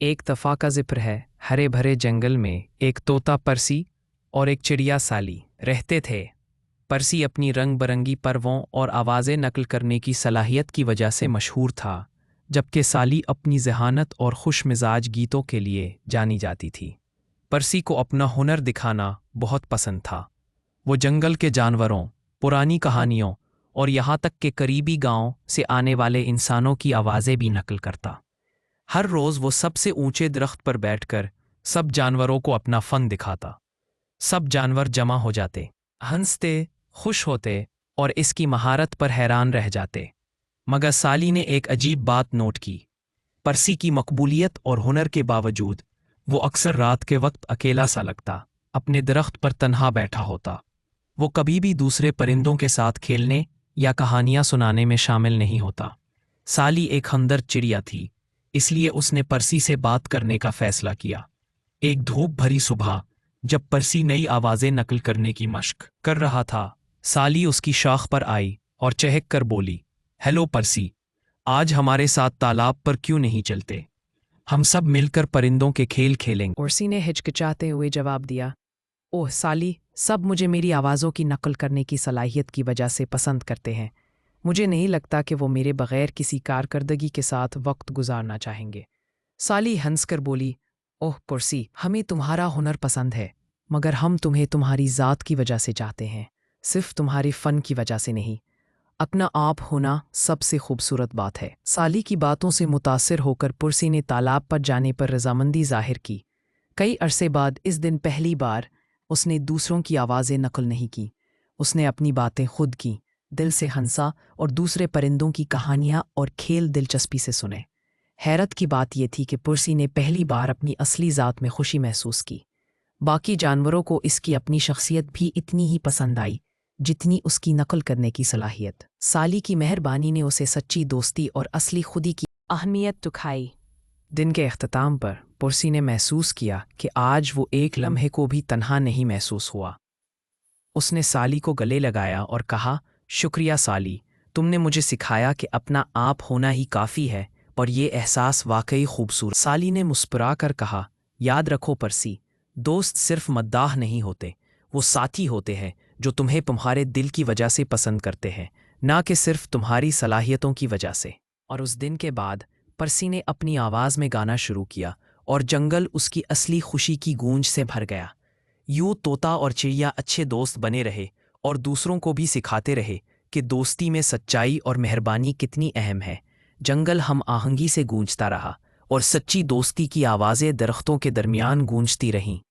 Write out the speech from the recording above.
ایک دفعہ کا ذکر ہے، ہرے بھرے جنگل میں ایک طوطا پرسی اور ایک چڑیا سالی رہتے تھے۔ پرسی اپنی رنگ برنگی پروں اور آوازیں نقل کرنے کی صلاحیت کی وجہ سے مشہور تھا، جبکہ سالی اپنی ذہانت اور خوش مزاج گیتوں کے لیے جانی جاتی تھی۔ پرسی کو اپنا ہنر دکھانا بہت پسند تھا۔ وہ جنگل کے جانوروں، پرانی کہانیوں اور یہاں تک کہ قریبی گاؤں سے آنے والے انسانوں کی آوازیں بھی نقل کرتا۔ ہر روز وہ سب سے اونچے درخت پر بیٹھ کر سب جانوروں کو اپنا فن دکھاتا۔ سب جانور جمع ہو جاتے، ہنستے، خوش ہوتے اور اس کی مہارت پر حیران رہ جاتے۔ مگر سالی نے ایک عجیب بات نوٹ کی۔ پرسی کی مقبولیت اور ہنر کے باوجود وہ اکثر رات کے وقت اکیلا سا لگتا، اپنے درخت پر تنہا بیٹھا ہوتا۔ وہ کبھی بھی دوسرے پرندوں کے ساتھ کھیلنے یا کہانیاں سنانے میں شامل نہیں ہوتا۔ سالی ایک ہمدرد چڑیا تھی، اس لیے اس نے پرسی سے بات کرنے کا فیصلہ کیا۔ ایک دھوپ بھری صبح، جب پرسی نئی آوازیں نقل کرنے کی مشق کر رہا تھا، سالی اس کی شاخ پر آئی اور چہک کر بولی، ہیلو پرسی، آج ہمارے ساتھ تالاب پر کیوں نہیں چلتے؟ ہم سب مل کر پرندوں کے کھیل کھیلیں گے۔ پرسی نے ہچکچاتے ہوئے جواب دیا، اوہ سالی، سب مجھے میری آوازوں کی نقل کرنے کی صلاحیت کی وجہ سے پسند کرتے ہیں۔ مجھے نہیں لگتا کہ وہ میرے بغیر کسی کارکردگی کے ساتھ وقت گزارنا چاہیں گے۔ سالی ہنس کر بولی، اوہ پرسی، ہمیں تمہارا ہنر پسند ہے، مگر ہم تمہیں تمہاری ذات کی وجہ سے چاہتے ہیں، صرف تمہارے فن کی وجہ سے نہیں۔ اپنا آپ ہونا سب سے خوبصورت بات ہے۔ سالی کی باتوں سے متاثر ہو کر پرسی نے تالاب پر جانے پر رضامندی ظاہر کی۔ کئی عرصے بعد اس دن پہلی بار اس نے دوسروں کی آوازیں نقل نہیں کی، اس نے اپنی باتیں خود کیں، دل سے ہنسا اور دوسرے پرندوں کی کہانیاں اور کھیل دلچسپی سے سنے۔ حیرت کی بات یہ تھی کہ پرسی نے پہلی بار اپنی اصلی ذات میں خوشی محسوس کی۔ باقی جانوروں کو اس کی اپنی شخصیت بھی اتنی ہی پسند آئی جتنی اس کی نقل کرنے کی صلاحیت۔ سالی کی مہربانی نے اسے سچی دوستی اور اصلی خودی کی اہمیت دکھائی۔ دن کے اختتام پر پرسی نے محسوس کیا کہ آج وہ ایک لمحے کو بھی تنہا نہیں محسوس ہوا۔ اس نے سالی کو گلے لگایا اور کہا، شکریہ سالی، تم نے مجھے سکھایا کہ اپنا آپ ہونا ہی کافی ہے اور یہ احساس واقعی خوبصورت۔ سالی نے مسکرا کر کہا، یاد رکھو پرسی، دوست صرف مداح نہیں ہوتے، وہ ساتھی ہوتے ہیں جو تمہیں تمہارے دل کی وجہ سے پسند کرتے ہیں، نہ کہ صرف تمہاری صلاحیتوں کی وجہ سے۔ اور اس دن کے بعد پرسی نے اپنی آواز میں گانا شروع کیا اور جنگل اس کی اصلی خوشی کی گونج سے بھر گیا۔ یوں طوطا اور چڑیا اچھے دوست بنے رہے اور دوسروں کو بھی سکھاتے رہے کہ دوستی میں سچائی اور مہربانی کتنی اہم ہے۔ جنگل ہم آہنگی سے گونجتا رہا اور سچی دوستی کی آوازیں درختوں کے درمیان گونجتی رہیں۔